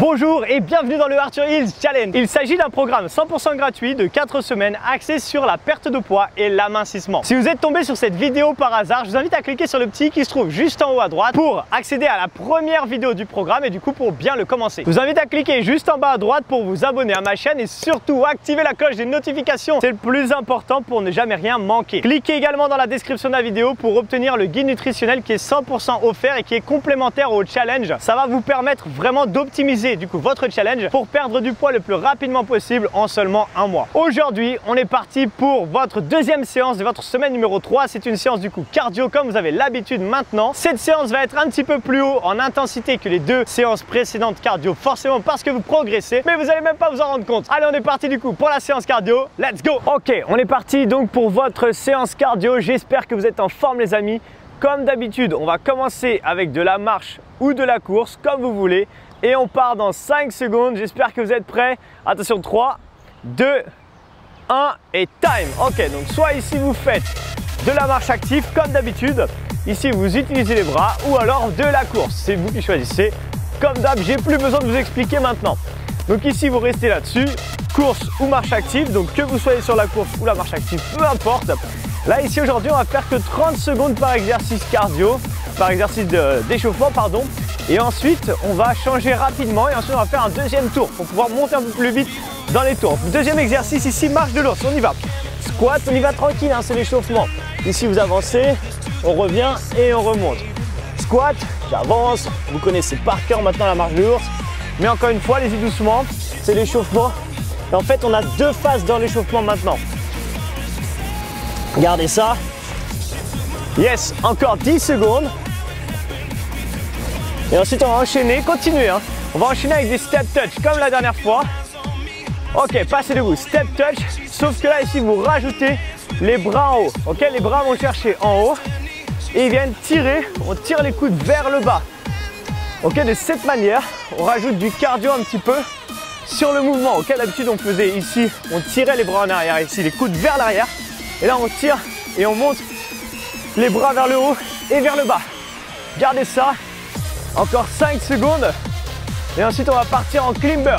Bonjour et bienvenue dans le Arthur Hills Challenge. Il s'agit d'un programme 100% gratuit de 4 semaines axé sur la perte de poids et l'amincissement. Si vous êtes tombé sur cette vidéo par hasard, je vous invite à cliquer sur le petit qui se trouve juste en haut à droite pour accéder à la première vidéo du programme et du coup pour bien le commencer. Je vous invite à cliquer juste en bas à droite pour vous abonner à ma chaîne et surtout activer la cloche des notifications. C'est le plus important pour ne jamais rien manquer. Cliquez également dans la description de la vidéo pour obtenir le guide nutritionnel qui est 100% offert et qui est complémentaire au challenge. Ça va vous permettre vraiment d'optimiser du coup votre challenge pour perdre du poids le plus rapidement possible en seulement un mois. Aujourd'hui, on est parti pour votre deuxième séance de votre semaine numéro 3. C'est une séance du coup cardio comme vous avez l'habitude maintenant. Cette séance va être un petit peu plus haut en intensité que les deux séances précédentes cardio, forcément parce que vous progressez, mais vous n'allez même pas vous en rendre compte. Allez, on est parti du coup pour la séance cardio. Let's go! Ok, on est parti donc pour votre séance cardio. J'espère que vous êtes en forme les amis. Comme d'habitude, on va commencer avec de la marche ou de la course, comme vous voulez. Et on part dans 5 secondes. J'espère que vous êtes prêts. Attention, 3, 2, 1 et time. Ok, donc soit ici vous faites de la marche active comme d'habitude. Ici vous utilisez les bras ou alors de la course. C'est vous qui choisissez. Comme d'hab, j'ai plus besoin de vous expliquer maintenant. Donc ici vous restez là-dessus. Course ou marche active. Donc que vous soyez sur la course ou la marche active, peu importe. Là ici aujourd'hui on va faire que 30 secondes par exercice cardio, par exercice d'échauffement pardon. Et ensuite on va changer rapidement et ensuite on va faire un deuxième tour pour pouvoir monter un peu plus vite dans les tours. Deuxième exercice ici, marche de l'ours, on y va. Squat, on y va tranquille, hein, c'est l'échauffement. Ici vous avancez, on revient et on remonte. Squat, j'avance, vous connaissez par cœur maintenant la marche de l'ours. Mais encore une fois, allez-y doucement, c'est l'échauffement. Et en fait on a deux phases dans l'échauffement maintenant. Regardez ça. Yes, encore 10 secondes. Et ensuite on va enchaîner, continuez hein. On va enchaîner avec des step touch comme la dernière fois. Ok, passez debout, step touch. Sauf que là ici vous rajoutez les bras en haut. Ok, les bras vont chercher en haut. Et ils viennent tirer, on tire les coudes vers le bas. Ok, de cette manière, on rajoute du cardio un petit peu sur le mouvement. Ok, d'habitude on faisait ici, on tirait les bras en arrière, ici les coudes vers l'arrière. Et là on tire et on monte les bras vers le haut et vers le bas. Gardez ça. Encore 5 secondes. Et ensuite on va partir en climber.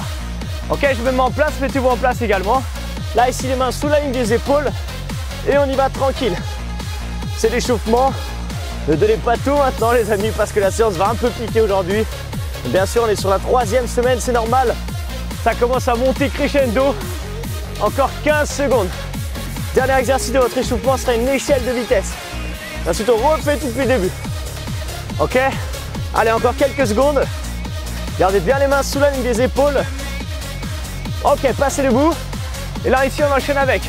Ok, je me mets en place, mettez-vous en place également. Là ici les mains sous la ligne des épaules. Et on y va tranquille. C'est l'échauffement. Ne donnez pas tout maintenant les amis parce que la séance va un peu piquer aujourd'hui. Bien sûr on est sur la 3e semaine, c'est normal. Ça commence à monter crescendo. Encore 15 secondes. Dernier exercice de votre échauffement sera une échelle de vitesse. Ensuite on refait tout depuis le début. Ok. Allez, encore quelques secondes. Gardez bien les mains sous la ligne des épaules. Ok, passez debout. Et là, ici, on enchaîne avec.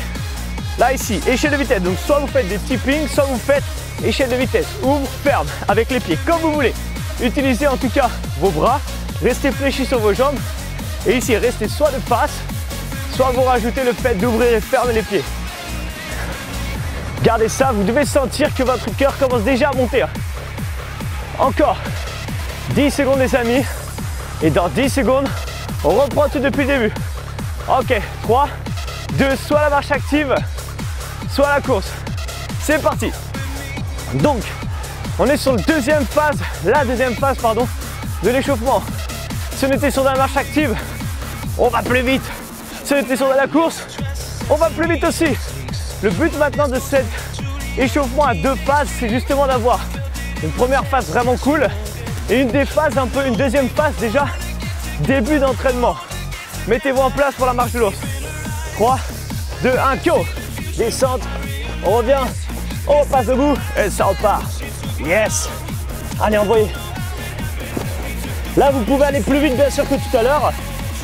Là, ici, échelle de vitesse. Donc, soit vous faites des tippings, soit vous faites échelle de vitesse. Ouvre, ferme, avec les pieds, comme vous voulez. Utilisez en tout cas vos bras. Restez fléchis sur vos jambes. Et ici, restez soit de face, soit vous rajoutez le fait d'ouvrir et fermer les pieds. Gardez ça. Vous devez sentir que votre cœur commence déjà à monter. Encore 10 secondes les amis. Et dans 10 secondes, on reprend tout depuis le début. Ok, 3, 2, soit la marche active, soit la course. C'est parti. Donc, on est sur la deuxième phase de l'échauffement. Si on était sur de la marche active, on va plus vite. Si on était sur de la course, on va plus vite aussi. Le but maintenant de cet échauffement à deux phases, c'est justement d'avoir une première phase vraiment cool et une deuxième phase déjà début d'entraînement. Mettez-vous en place pour la marche de l'ours. 3, 2, 1, kyo. Descente, on revient, on passe debout et ça repart. Yes. Allez, envoyez. Là, vous pouvez aller plus vite bien sûr que tout à l'heure.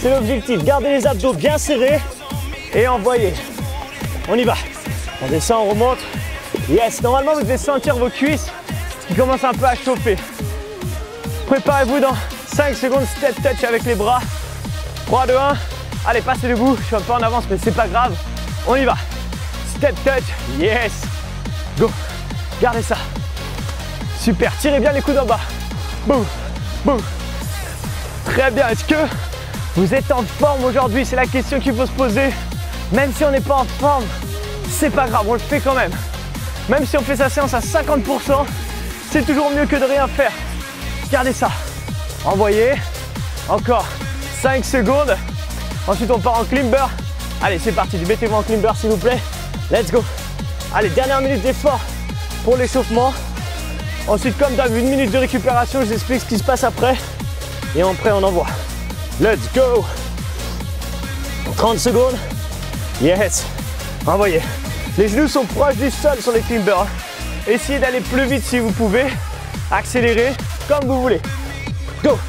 C'est l'objectif. Gardez les abdos bien serrés et envoyez. On y va. On descend, on remonte. Yes. Normalement, vous devez sentir vos cuisses qui commencent un peu à chauffer. Préparez-vous dans 5 secondes, step touch avec les bras. 3, 2, 1. Allez, passez debout. Je suis un peu en avance, mais c'est pas grave. On y va. Step touch. Yes. Go. Gardez ça. Super. Tirez bien les coudes en bas. Boum. Boum. Très bien. Est-ce que vous êtes en forme aujourd'hui? C'est la question qu'il faut se poser. Même si on n'est pas en forme, c'est pas grave. On le fait quand même. Même si on fait sa séance à 50%, c'est toujours mieux que de rien faire. Gardez ça. Envoyez. Encore 5 secondes. Ensuite, on part en climber. Allez, c'est parti. Mettez-vous en climber, s'il vous plaît. Let's go. Allez, dernière minute d'effort pour l'échauffement. Ensuite, comme d'hab, 1 minute de récupération. Je vous explique ce qui se passe après. Et après, on envoie. Let's go. 30 secondes. Yes. Envoyez. Les genoux sont proches du sol sur les climbers. Essayez d'aller plus vite si vous pouvez. Accélérez comme vous voulez. Go.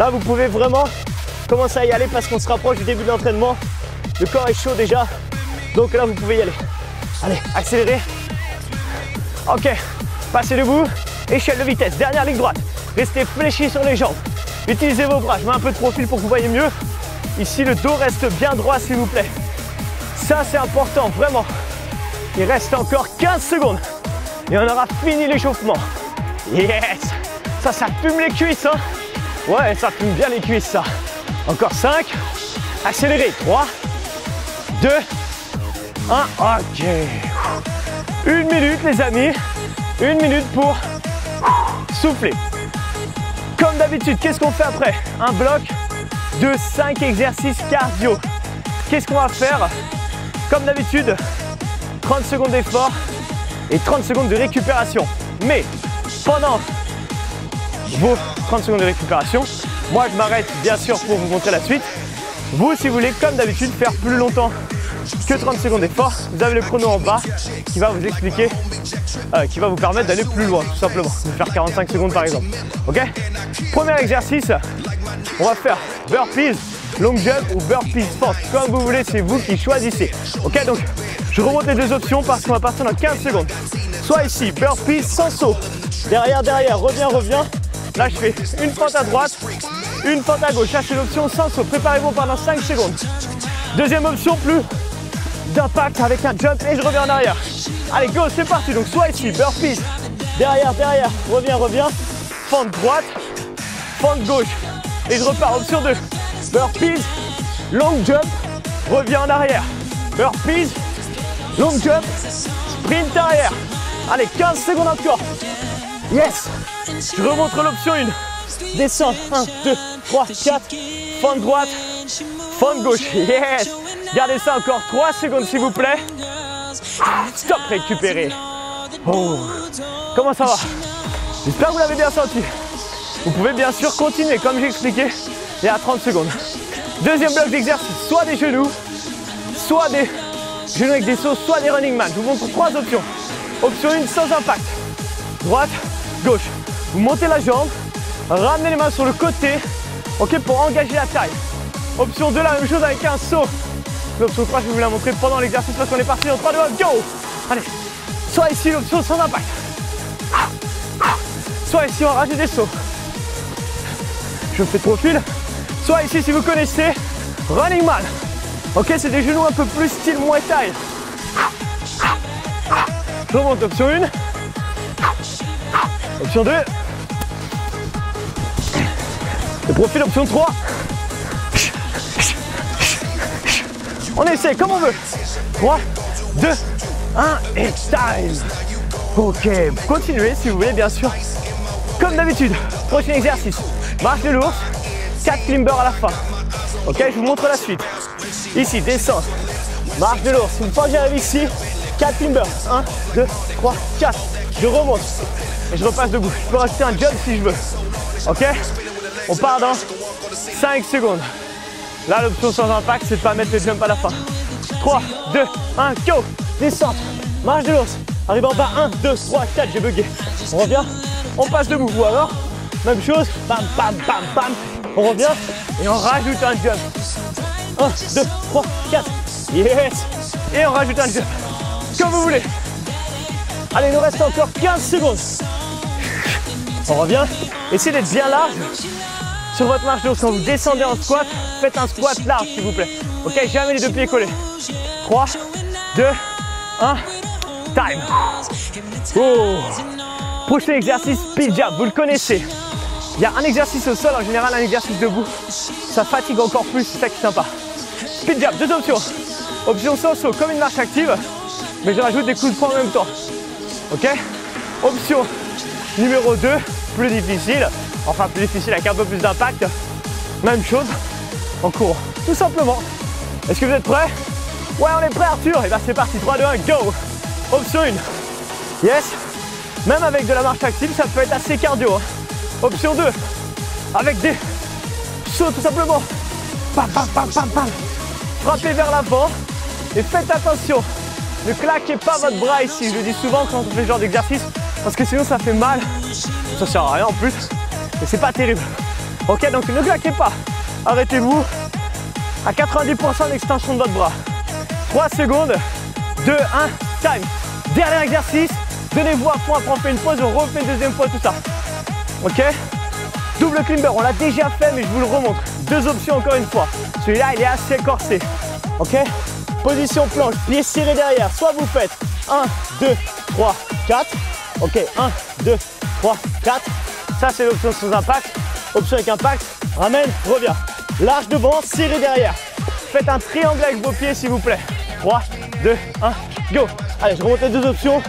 Là, vous pouvez vraiment commencer à y aller parce qu'on se rapproche du début de l'entraînement. Le corps est chaud déjà. Donc là, vous pouvez y aller. Allez, accélérez. Ok. Passez debout. Échelle de vitesse. Dernière ligne droite. Restez fléchis sur les jambes. Utilisez vos bras. Je mets un peu de profil pour que vous voyez mieux. Ici, le dos reste bien droit, s'il vous plaît. Ça, c'est important, vraiment. Il reste encore 15 secondes. Et on aura fini l'échauffement. Yes! Ça fume les cuisses, hein? Ouais, ça fume bien les cuisses, ça. Encore 5. Accélérez. 3, 2, 1. Ok. 1 minute, les amis. 1 minute pour souffler. Comme d'habitude, qu'est-ce qu'on fait après? Un bloc de 5 exercices cardio. Qu'est-ce qu'on va faire? Comme d'habitude, 30 secondes d'effort et 30 secondes de récupération. Mais pendant vos 30 secondes de récupération, moi je m'arrête bien sûr pour vous montrer la suite. Vous, si vous voulez, comme d'habitude, faire plus longtemps que 30 secondes d'effort, vous avez le chrono en bas qui va vous expliquer, qui va vous permettre d'aller plus loin, tout simplement. De faire 45 secondes par exemple. Ok? Premier exercice, on va faire burpees, long jump ou burpees force. Comme vous voulez, c'est vous qui choisissez. Ok, donc je remonte les deux options parce qu'on va partir dans 15 secondes. Soit ici, burpees sans saut. Derrière, reviens. Là, je fais une fente à droite, une fente à gauche. Là, c'est l'option sans saut. Préparez-vous pendant 5 secondes. Deuxième option, plus d'impact avec un jump et je reviens en arrière. Allez, go, c'est parti. Donc, soit ici, burpees. Derrière, reviens. Fente droite, fente gauche. Et je repars, option 2. Burpees, long jump, reviens en arrière. Burpees, long jump, sprint arrière. Allez, 15 secondes encore. Yes. Je remontre l'option 1. Descends, 1, 2, 3, 4. Fente droite, fente gauche. Yes. Gardez ça encore 3 secondes s'il vous plaît. Stop, récupérez. Oh. Comment ça va? J'espère que vous l'avez bien senti. Vous pouvez bien sûr continuer comme j'ai expliqué il y a 30 secondes. Deuxième bloc d'exercice, soit des genoux avec des sauts, soit des running man. Je vous montre 3 options. Option 1, sans impact. Droite, gauche. Vous montez la jambe, ramenez les mains sur le côté, ok, pour engager la taille. Option 2, la même chose avec un saut. L'option 3, je vais vous la montrer pendant l'exercice parce qu'on est parti dans 3, 2, 1, go. Allez, soit ici l'option sans impact. Soit ici on rajoute des sauts. Je fais de profil. Soit ici si vous connaissez, running man. Ok, c'est des genoux un peu plus style Muay Thai. Je remonte option 1. Option 2. De profil option 3. On essaie comme on veut. 3, 2, 1 et time. Ok, continuez si vous voulez bien sûr. Comme d'habitude, prochain exercice. Marche de l'ours, 4 climbers à la fin. Ok, je vous montre la suite. Ici, descente, marche de l'ours. Une fois que j'arrive ici, 4 climbers. 1, 2, 3, 4. Je remonte et je repasse debout. Je peux rajouter un jump si je veux. Ok, on part dans 5 secondes. Là, l'option sans impact, c'est de ne pas mettre le jump à la fin. 3, 2, 1, go. Descente, marche de l'ours. Arrive en bas, 1, 2, 3, 4, j'ai bugué. On revient, on passe debout. Ou alors, même chose, bam, bam, bam, bam. On revient et on rajoute un jump. 1, 2, 3, 4. Yes. Et on rajoute un jump. Comme vous voulez. Allez, il nous reste encore 15 secondes. On revient. Essayez d'être bien large sur votre marche de l'ours. Quand vous descendez en squat, faites un squat large, s'il vous plaît. Ok, jamais les deux pieds collés. 3, 2, 1. Time. Oh. Prochain exercice, speed jab. Vous le connaissez. Il y a un exercice au sol, en général un exercice debout. Ça fatigue encore plus, c'est ça qui est sympa. Speed jab, 2 options. Option sans saut, comme une marche active, mais je rajoute des coups de poing en même temps. Ok. Option numéro 2, plus difficile. Enfin plus difficile avec un peu plus d'impact. Même chose. en courant, tout simplement. Est-ce que vous êtes prêts? Ouais, on est prêts Arthur. Et bien c'est parti, 3, 2, 1, go. Option 1. Yes. Même avec de la marche active, ça peut être assez cardio. Hein. Option 2. Avec des sauts tout simplement. Pam, pam, pam, pam, pam. Frappez vers l'avant. Et faites attention. Ne claquez pas votre bras ici. Je le dis souvent quand on fait ce genre d'exercice. Parce que sinon ça fait mal. Ça sert à rien en plus. Et c'est pas terrible. Ok, donc ne claquez pas. Arrêtez-vous à 90% d'extension de votre bras. 3 secondes. 2, 1, time. Dernier exercice. Donnez-vous à fond. Après on fait une pause. On refait une deuxième fois tout ça. Ok. Double climber. On l'a déjà fait mais je vous le remontre. 2 options encore une fois. Celui-là il est assez corsé. Ok. Position planche. Pieds serrés derrière. Soit vous faites 1, 2, 3, 4. Ok. 1, 2, 3, 4. Ça c'est l'option sans impact. Option avec impact. Ramène. Reviens. Large devant. Serré derrière. Faites un triangle avec vos pieds s'il vous plaît. 3, 2, 1, go. Allez, je remonte les 2 options.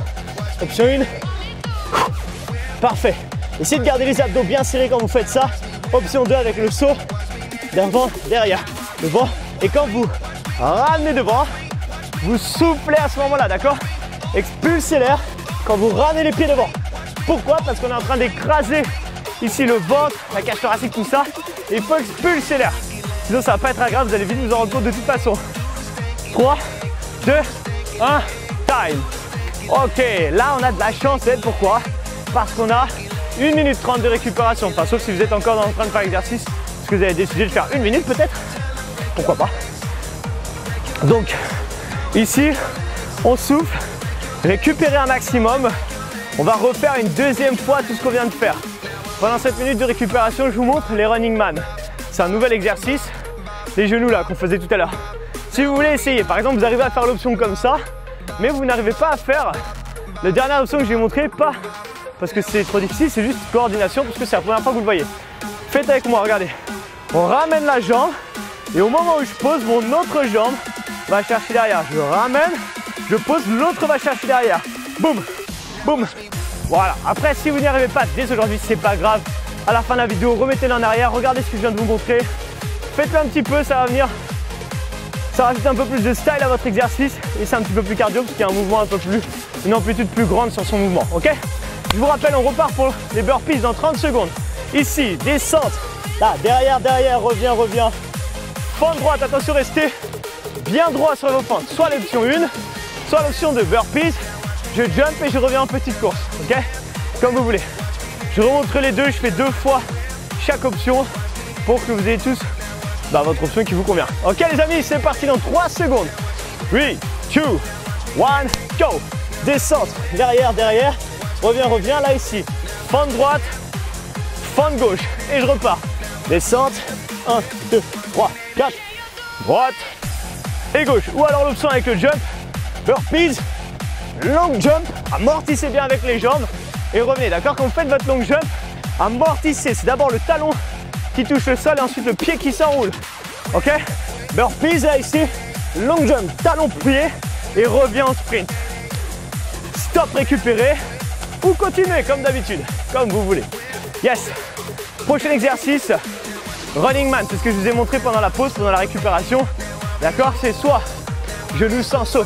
Option 1. Parfait. Essayez de garder les abdos bien serrés quand vous faites ça. Option 2 avec le saut. Devant, derrière, devant. Et quand vous ramenez devant, vous soufflez à ce moment-là, d'accord? Expulsez l'air quand vous ramenez les pieds devant. Pourquoi? Parce qu'on est en train d'écraser ici le ventre, la cage thoracique, tout ça. Et il faut expulser l'air. Sinon, ça va pas être agréable, vous allez vite vous en rendre compte de toute façon. 3, 2, 1, time. Ok, là on a de la chance d'être. Pourquoi? Parce qu'on a 1 minute 30 de récupération. Enfin, sauf si vous êtes encore en train de faire l'exercice. Parce que vous avez décidé de faire 1 minute peut-être. Pourquoi pas? Donc, ici, on souffle, récupérer un maximum. On va refaire une deuxième fois tout ce qu'on vient de faire. Pendant cette minute de récupération, je vous montre les running man. C'est un nouvel exercice. Les genoux là qu'on faisait tout à l'heure. Si vous voulez essayer, par exemple, vous arrivez à faire l'option comme ça, mais vous n'arrivez pas à faire la dernière option que j'ai montrée, pas parce que c'est trop difficile, c'est juste coordination, parce que c'est la première fois que vous le voyez. Faites avec moi, regardez. On ramène la jambe, et au moment où je pose, mon autre jambe va chercher derrière. Je ramène, je pose, l'autre va chercher derrière. Boum, boum. Voilà. Après, si vous n'y arrivez pas dès aujourd'hui, c'est pas grave. À la fin de la vidéo, remettez-le en arrière, regardez ce que je viens de vous montrer. Faites-le un petit peu, ça va venir. Ça rajoute un peu plus de style à votre exercice et c'est un petit peu plus cardio parce qu'il y a un mouvement un peu plus, une amplitude plus grande sur son mouvement. Ok? Je vous rappelle, on repart pour les burpees dans 30 secondes. Ici, descente. Là, derrière, derrière, reviens, reviens. Fente droite, attention, restez bien droit sur vos fentes. Soit l'option 1, soit l'option 2. Burpees, je jump et je reviens en petite course. Ok? Comme vous voulez. Je remonte les deux, je fais 2 fois chaque option pour que vous ayez tous votre option qui vous convient. Ok les amis, c'est parti dans 3 secondes. 3, 2, 1, go. Descente, derrière, derrière. Reviens, reviens, là ici. Fente droite, fente gauche. Et je repars. Descente, 1, 2, 3, 4. Droite et gauche. Ou alors l'option avec le jump. Burpees, long jump. Amortissez bien avec les jambes. Et revenez, d'accord? Quand vous faites votre long jump, amortissez. C'est d'abord le talon qui touche le sol et ensuite le pied qui s'enroule. Ok? Burpees là ici, long jump, talon plié et reviens en sprint. Stop, récupérer ou continuez comme d'habitude, comme vous voulez. Yes. Prochain exercice, running man, c'est ce que je vous ai montré pendant la pause, pendant la récupération. D'accord? C'est soit genou sans saut,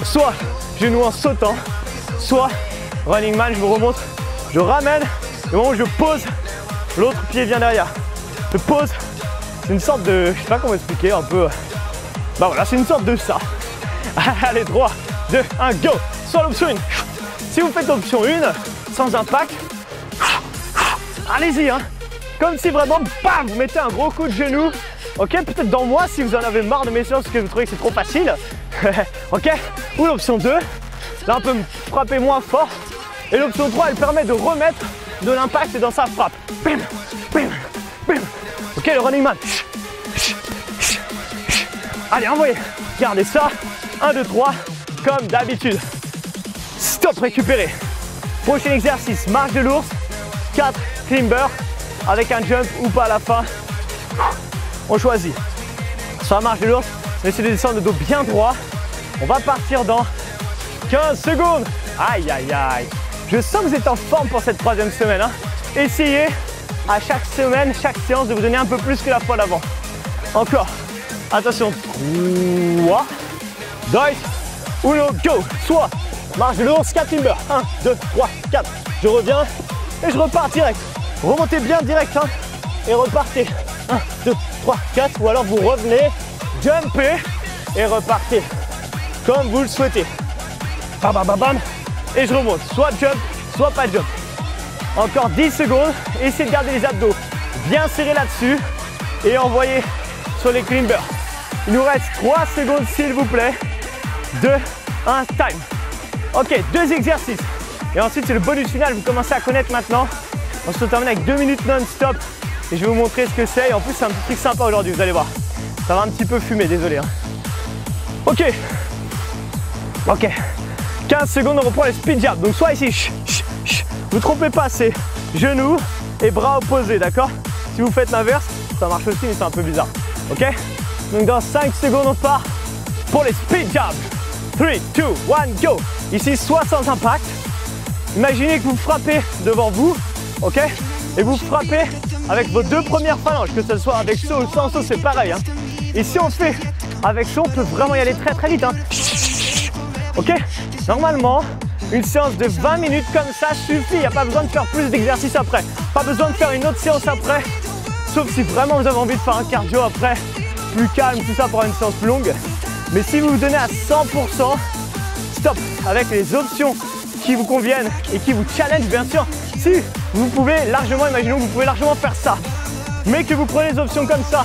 soit genou en sautant, soit running man, je vous remontre, je ramène, au moment où je pose, l'autre pied vient derrière. Je pose, c'est une sorte de, je sais pas comment expliquer, un peu. Bah voilà, c'est une sorte de ça. Allez, 3, 2, 1, go. Soit l'option 1. Si vous faites l'option 1, sans impact, allez-y, hein. Comme si vraiment, bam, vous mettez un gros coup de genou. Ok, peut-être dans moi si vous en avez marre de mes séances parce que vous trouvez que c'est trop facile. Ok. Ou l'option 2, là on peut me frapper moins fort. Et l'option 3, elle permet de remettre de l'impact dans sa frappe. Bim, bim, bim. Ok, le running man. Allez, envoyez. Gardez ça. 1, 2, 3, comme d'habitude. Stop, récupérez. Prochain exercice, marche de l'ours. 4 climber avec un jump ou pas à la fin. On choisit. Sur la marche de l'ours, on essaie de descendre le dos bien droit. On va partir dans 15 secondes. Aïe, aïe, aïe. Je sens que vous êtes en forme pour cette 3e semaine. Hein. Essayez à chaque semaine, chaque séance de vous donner un peu plus que la fois d'avant. Encore. Attention. 3, 2, 1, go. Soit marche de l'ours, 4 climber. 1, 2, 3, 4. Je reviens et je repars direct. Remontez bien direct hein, et repartez. 1, 2, 3, 4. Ou alors vous revenez, jumpez et repartez. Comme vous le souhaitez. Bam, bam, bam, bam. Et je remonte. Soit jump, soit pas jump. Encore 10 secondes. Essayez de garder les abdos bien serrés là-dessus. Et envoyez sur les climbers. Il nous reste 3 secondes s'il vous plaît. 2, 1, time. Ok, 2 exercices. Et ensuite c'est le bonus final, vous commencez à connaître maintenant. On se termine avec 2 minutes non-stop. Et je vais vous montrer ce que c'est. Et en plus c'est un petit truc sympa aujourd'hui, vous allez voir. Ça va un petit peu fumer, désolé. Hein. Ok. Ok. 15 secondes, on reprend les speed jabs. Donc soit ici, vous ne trompez pas, c'est genoux et bras opposés, d'accord? Si vous faites l'inverse, ça marche aussi, mais c'est un peu bizarre. Ok? Donc dans 5 secondes, on part pour les speed jabs. 3, 2, 1, go! Ici, soit sans impact. Imaginez que vous frappez devant vous, ok? Et vous frappez avec vos 2 premières phalanges, que ce soit avec saut ou sans saut, c'est pareil. Hein. Et si on fait avec saut, on peut vraiment y aller très très vite. Hein. Ok? Normalement, une séance de 20 minutes comme ça suffit. Il n'y a pas besoin de faire plus d'exercices après. Pas besoin de faire une autre séance après. Sauf si vraiment vous avez envie de faire un cardio après, plus calme, tout ça pour une séance plus longue. Mais si vous vous donnez à 100%, stop avec les options qui vous conviennent et qui vous challenge bien sûr. Si vous pouvez largement, imaginons que vous pouvez largement faire ça, mais que vous prenez les options comme ça,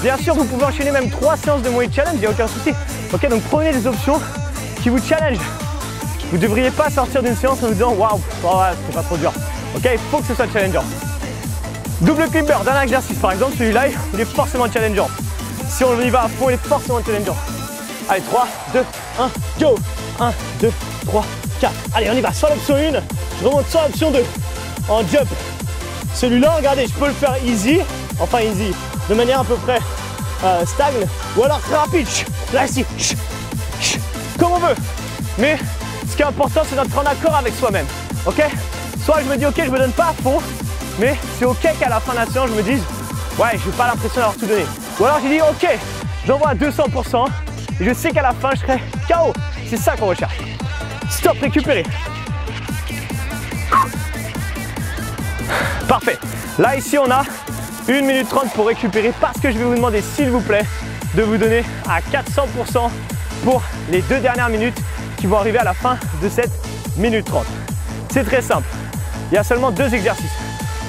bien sûr vous pouvez enchaîner même 3 séances de Muay Challenge, il n'y a aucun souci. Ok, donc prenez les options qui vous challenge. Vous ne devriez pas sortir d'une séance en vous disant waouh, c'est pas trop dur. Ok, il faut que ce soit challengeant. Double climber d'un exercice, par exemple, celui-là, il est forcément challengeant. Si on y va à fond, il est forcément challengeant. Allez, 3, 2, 1, go! 1, 2, 3, 4. Allez, on y va. Sur l'option 1, je remonte sur l'option 2. En jump. Celui-là, regardez, je peux le faire easy, enfin easy, de manière à peu près stagne, ou alors très rapide. Là, ici. Comme on veut. Mais ce qui est important, c'est d'être en accord avec soi-même. Ok? Soit je me dis, ok, je me donne pas à fond, mais c'est ok qu'à la fin de la séance, je me dise, ouais, je n'ai pas l'impression d'avoir tout donné. Ou alors je dis, ok, j'envoie à 200% et je sais qu'à la fin, je serai KO. C'est ça qu'on recherche. Stop, récupérer. Parfait. Là, ici, on a 1 minute 30 pour récupérer parce que je vais vous demander, s'il vous plaît, de vous donner à 400% pour les 2 dernières minutes qui vont arriver à la fin de cette minute 30. C'est très simple. Il y a seulement 2 exercices.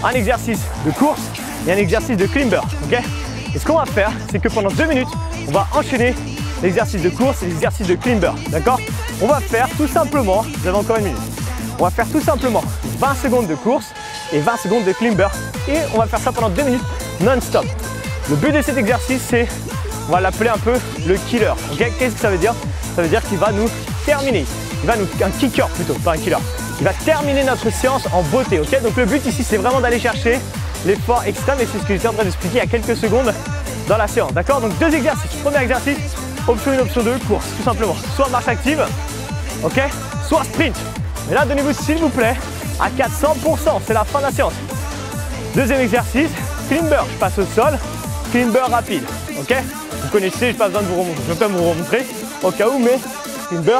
Un exercice de course et un exercice de climber. Okay, et ce qu'on va faire, c'est que pendant 2 minutes, on va enchaîner l'exercice de course et l'exercice de climber. D'accord? On va faire tout simplement, vous avez encore 1 minute, on va faire tout simplement 20 secondes de course et 20 secondes de climber. Et on va faire ça pendant 2 minutes non-stop. Le but de cet exercice, c'est, on va l'appeler un peu le killer. Okay, qu'est-ce que ça veut dire? Ça veut dire qu'il va nous terminer. Il va nous, un kicker plutôt, pas un killer. Il va terminer notre séance en beauté. Okay, donc le but ici, c'est vraiment d'aller chercher l'effort extrême et c'est ce que j'étais en train d'expliquer il y a quelques secondes dans la séance. D'accord? Donc 2 exercices. Premier exercice, option 1, option 2, course, tout simplement. Soit marche active, ok, soit sprint. Mais là, donnez-vous s'il vous plaît à 400%, c'est la fin de la séance. Deuxième exercice, climber, je passe au sol, climber rapide, ok. Vous connaissez, je n'ai pas besoin de vous remontrer, je vais quand même vous remontrer au cas où, mais climber,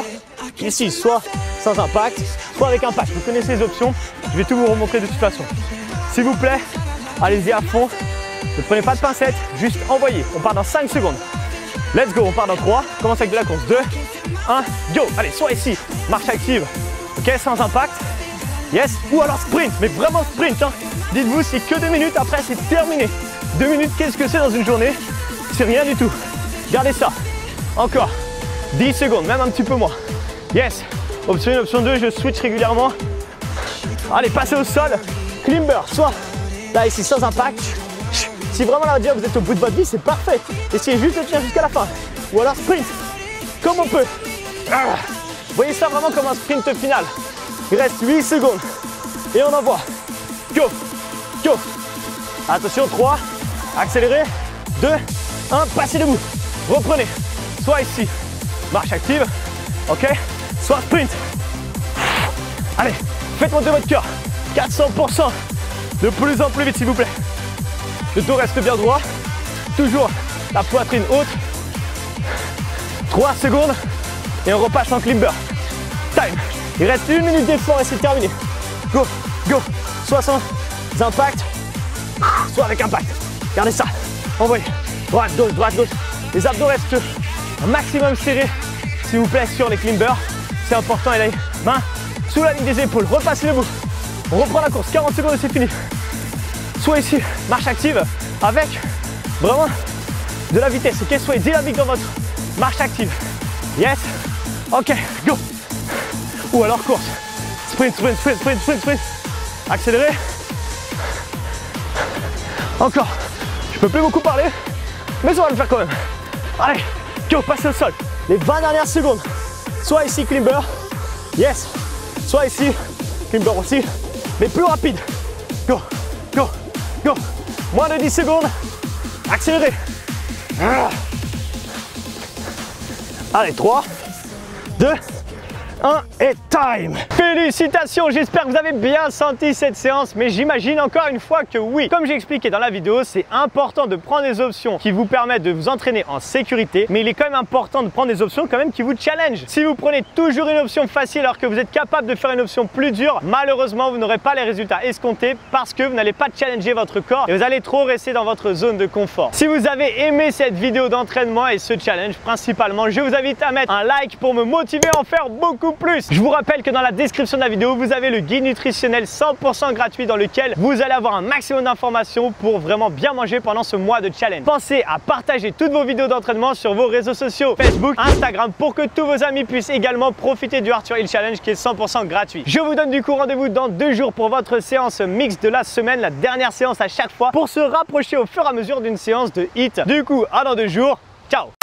ici, soit sans impact, soit avec impact. Vous connaissez les options, je vais tout vous remontrer de toute façon. S'il vous plaît, allez-y à fond, ne prenez pas de pincettes, juste envoyez. On part dans 5 secondes. Let's go, on part dans 3, commence avec de la course. 2, 1, go. Allez, soit ici, marche active, ok, sans impact. Yes, ou alors sprint, mais vraiment sprint. Hein. Dites-vous, c'est que 2 minutes, après c'est terminé. 2 minutes, qu'est-ce que c'est dans une journée? C'est rien du tout. Gardez ça. Encore 10 secondes, même un petit peu moins. Yes, option 1, option 2, je switch régulièrement. Allez, passez au sol, climber, soit là ici sans impact. Si vraiment là vous êtes au bout de votre vie, c'est parfait. Essayez juste de tenir jusqu'à la fin. Ou alors sprint, comme on peut. Voyez ça vraiment comme un sprint final. Il reste 8 secondes. Et on envoie. Go, go. Attention, 3, accélérez. 2, 1, passez debout. Reprenez. Soit ici, marche active. Ok. Soit sprint. Allez, faites monter votre cœur. 400%. De plus en plus vite, s'il vous plaît. Le dos reste bien droit. toujours la poitrine haute. 3 secondes et on repasse en climber. Time. Il reste 1 minute d'effort et c'est terminé. Go, go. Soit sans impact, soit avec impact. Regardez ça. Envoyez. Droite, gauche, droite, gauche. Les abdos restent un maximum serrés, s'il vous plaît, sur les climbers. C'est important. Et là, main sous la ligne des épaules. Repassez debout. On reprend la course. 40 secondes et c'est fini. Soit ici, marche active avec vraiment de la vitesse. Ok, soyez dynamique dans votre marche active. Yes. Ok, go. Ou alors course. Sprint, sprint, sprint, sprint, sprint, sprint. Accélérez. Encore. Je peux plus beaucoup parler, mais on va le faire quand même. Allez, go, passez au sol. Les 20 dernières secondes. Soit ici, climber. Yes. Soit ici, climber aussi. Mais plus rapide. Go, go, go. Moins de 10 secondes. Accélérez. Allez, 3, 2, 1 et time. Félicitations, j'espère que vous avez bien senti cette séance, mais j'imagine encore une fois que oui. Comme j'ai expliqué dans la vidéo, c'est important de prendre des options qui vous permettent de vous entraîner en sécurité, mais il est quand même important de prendre des options quand même qui vous challenge. Si vous prenez toujours une option facile alors que vous êtes capable de faire une option plus dure, malheureusement vous n'aurez pas les résultats escomptés parce que vous n'allez pas challenger votre corps et vous allez trop rester dans votre zone de confort. Si vous avez aimé cette vidéo d'entraînement et ce challenge principalement, je vous invite à mettre un like pour me motiver à en faire beaucoup plus. Je vous rappelle que dans la description de la vidéo, vous avez le guide nutritionnel 100% gratuit dans lequel vous allez avoir un maximum d'informations pour vraiment bien manger pendant ce mois de challenge. Pensez à partager toutes vos vidéos d'entraînement sur vos réseaux sociaux, Facebook, Instagram, pour que tous vos amis puissent également profiter du Arthur Hill Challenge qui est 100% gratuit. Je vous donne du coup rendez-vous dans 2 jours pour votre séance mixte de la semaine, la dernière séance à chaque fois, pour se rapprocher au fur et à mesure d'une séance de HIIT. Du coup, à dans 2 jours. Ciao!